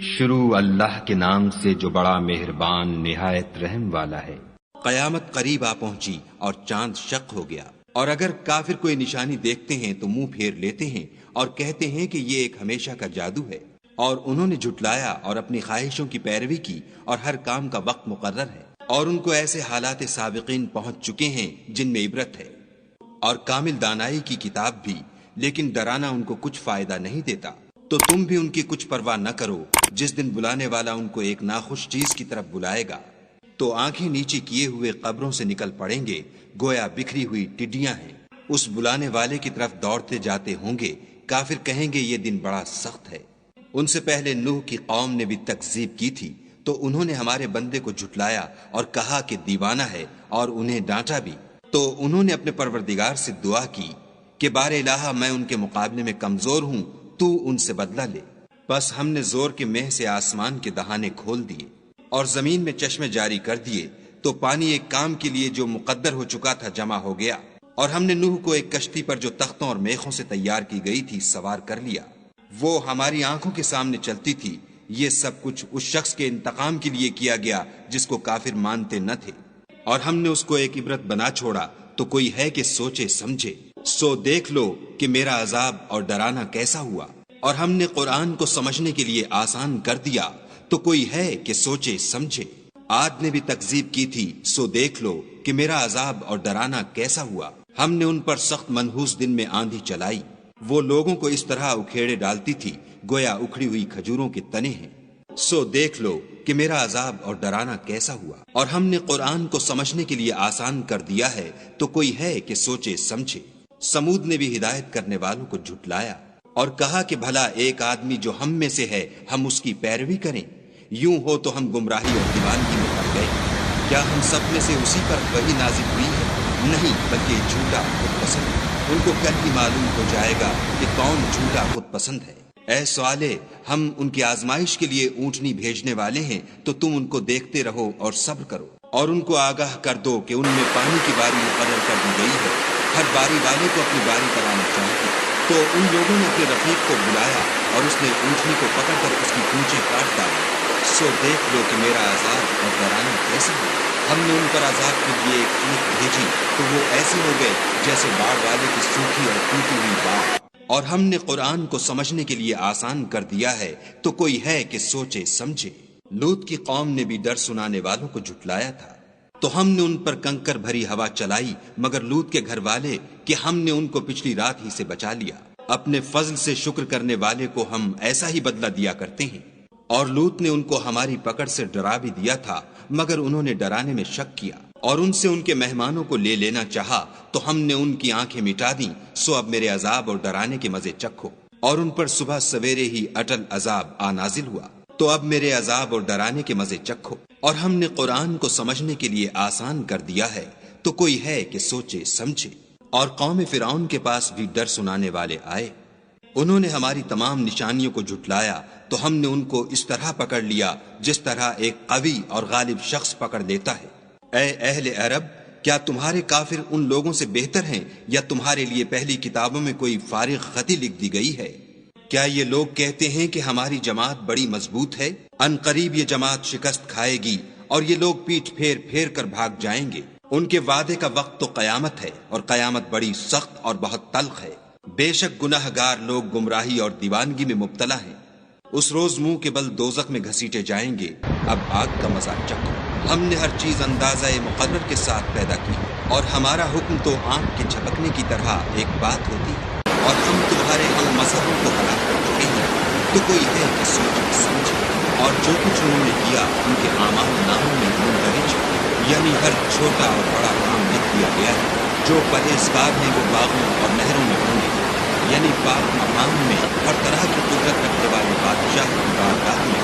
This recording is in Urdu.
شروع اللہ کے نام سے جو بڑا مہربان نہایت رحم والا ہے۔ قیامت قریب آ پہنچی اور چاند شق ہو گیا، اور اگر کافر کوئی نشانی دیکھتے ہیں تو منہ پھیر لیتے ہیں اور کہتے ہیں کہ یہ ایک ہمیشہ کا جادو ہے، اور انہوں نے جھٹلایا اور اپنی خواہشوں کی پیروی کی، اور ہر کام کا وقت مقرر ہے، اور ان کو ایسے حالات سابقین پہنچ چکے ہیں جن میں عبرت ہے، اور کامل دانائی کی کتاب بھی، لیکن ڈرانا ان کو کچھ فائدہ نہیں دیتا۔ تو تم بھی ان کی کچھ پرواہ نہ کرو، جس دن بلانے والا ان کو ایک ناخوش چیز کی طرف بلائے گا تو آنکھیں نیچے کیے ہوئے قبروں سے نکل پڑیں گے، گویا بکھری ہوئی ٹڈیاں ہیں، اس بلانے والے کی طرف دوڑتے جاتے ہوں گے۔ کافر کہیں گے یہ دن بڑا سخت ہے۔ ان سے پہلے نوح کی قوم نے بھی تکذیب کی تھی، تو انہوں نے ہمارے بندے کو جھٹلایا اور کہا کہ دیوانہ ہے، اور انہیں ڈانٹا بھی۔ تو انہوں نے اپنے پروردگار سے دعا کی کہ بار الہ میں ان کے مقابلے میں کمزور ہوں، تو ان سے بدلہ لے۔ بس ہم نے زور کے مہ سے آسمان کے دہانے کھول دیے اور زمین میں چشمے جاری کر دیے، تو پانی ایک کام کے لیے جو مقدر ہو چکا تھا جمع ہو گیا، اور ہم نے نوح کو ایک کشتی پر جو تختوں اور میخوں سے تیار کی گئی تھی سوار کر لیا، وہ ہماری آنکھوں کے سامنے چلتی تھی۔ یہ سب کچھ اس شخص کے انتقام کے لیے کیا گیا جس کو کافر مانتے نہ تھے، اور ہم نے اس کو ایک عبرت بنا چھوڑا، تو کوئی ہے کہ سوچے سمجھے۔ سو دیکھ لو کہ میرا عذاب اور ڈرانا کیسا ہوا، اور ہم نے قرآن کو سمجھنے کے لیے آسان کر دیا، تو کوئی ہے کہ سوچے سمجھے۔ عاد نے بھی تکذیب کی تھی، سو دیکھ لو کہ میرا عذاب اور ڈرانا کیسا ہوا۔ ہم نے ان پر سخت منحوس دن میں آندھی چلائی، وہ لوگوں کو اس طرح اکھیڑے ڈالتی تھی گویا اکھڑی ہوئی کھجوروں کے تنے ہیں۔ سو دیکھ لو کہ میرا عذاب اور ڈرانا کیسا ہوا، اور ہم نے قرآن کو سمجھنے کے لیے آسان کر دیا ہے، تو کوئی ہے کہ سوچے سمجھے۔ سمود نے بھی ہدایت کرنے والوں کو جھٹلایا اور کہا کہ بھلا ایک آدمی جو ہم میں سے ہے ہم اس کی پیروی کریں؟ یوں ہو تو ہم گمراہی اور دیوانگی میں پڑ گئے۔ کیا ہم سب میں سے اسی پر وحی نازل ہوئی ہے؟ نہیں، بلکہ جھوٹا خود پسند ہے۔ ان کو کل ہی معلوم ہو جائے گا کہ کون جھوٹا خود پسند ہے۔ اے صالح، ہم ان کی آزمائش کے لیے اونٹنی بھیجنے والے ہیں، تو تم ان کو دیکھتے رہو اور صبر کرو، اور ان کو آگاہ کر دو کہ ان میں پانی کی باری مقرر کر دی گئی ہے، ہر باری والے کو اپنی باری پر آنا چاہیے۔ تو ان لوگوں نے اپنے رفیق کو بلایا اور اس نے اونٹنی کو پکڑ کر اس کی پونچھیں کاٹ ڈالی۔ سو دیکھ لو کہ میرا عذاب اور ڈرانا کیسا ہے۔ ہم نے ان پر عذاب کے لیے ایک چیخ بھیجی، تو وہ ایسے ہو گئے جیسے باڑ والے کی سوکھی اور ٹوٹی ہوئی باڑ۔ اور ہم نے قرآن کو سمجھنے کے لیے آسان کر دیا ہے، تو کوئی ہے کہ سوچے سمجھے۔ لوط کی قوم نے بھی ڈر سنانے والوں کو جھٹلایا تھا، تو ہم نے ان پر کنکر بھری ہوا چلائی، مگر لوط کے گھر والے کہ ہم نے ان کو پچھلی رات ہی سے بچا لیا۔ اپنے فضل سے شکر کرنے والے کو ہم ایسا ہی بدلہ دیا کرتے ہیں۔ اور لوط نے ان کو ہماری پکڑ سے ڈرا بھی دیا تھا، مگر انہوں نے ڈرانے میں شک کیا اور ان سے ان کے مہمانوں کو لے لینا چاہا، تو ہم نے ان کی آنکھیں مٹا دیں۔ سو اب میرے عذاب اور ڈرانے کے مزے چکھو۔ اور ان پر صبح سویرے ہی اٹل عذاب آ نازل ہوا، تو اب میرے عذاب اور ڈرانے کے مزے چکھو۔ اور ہم نے قرآن کو سمجھنے کے لیے آسان کر دیا ہے، تو کوئی ہے کہ سوچے سمجھے۔ اور قوم فرعون کے پاس بھی ڈر سنانے والے آئے، انہوں نے ہماری تمام نشانیوں کو جھٹلایا، تو ہم نے ان کو اس طرح پکڑ لیا جس طرح ایک قوی اور غالب شخص پکڑ لیتا ہے۔ اے اہل عرب، کیا تمہارے کافر ان لوگوں سے بہتر ہیں، یا تمہارے لیے پہلی کتابوں میں کوئی فارغ خطی لکھ دی گئی ہے؟ کیا یہ لوگ کہتے ہیں کہ ہماری جماعت بڑی مضبوط ہے؟ ان قریب یہ جماعت شکست کھائے گی، اور یہ لوگ پیٹھ پھیر پھیر کر بھاگ جائیں گے۔ ان کے وعدے کا وقت تو قیامت ہے، اور قیامت بڑی سخت اور بہت تلخ ہے۔ بے شک گناہ گار لوگ گمراہی اور دیوانگی میں مبتلا ہیں۔ اس روز منہ کے بل دوزخ میں گھسیٹے جائیں گے۔ اب آگ کا مزہ چکھو۔ ہم نے ہر چیز اندازہ مقرر کے ساتھ پیدا کی، اور ہمارا حکم تو آنکھ کے جھپکنے کی طرح ایک بات ہوتی ہے، اور ہم تمہارے ہم مذہبوں کو ہلاک کر چکے ہیں، تو کوئی ہے کہ سوچے سمجھے۔ اور جو کچھ انہوں نے کیا ان کے اعمال ناموں میں مندرج ہے، یعنی ہر چھوٹا اور بڑا کام لکھ دیا گیا ہے۔ جو پرہیزگار ہیں وہ باغوں اور نہروں میں ہوں گے، یعنی پاک مقام میں ہر طرح کی قدرت رکھنے والے بادشاہ کی بارگاہ میں۔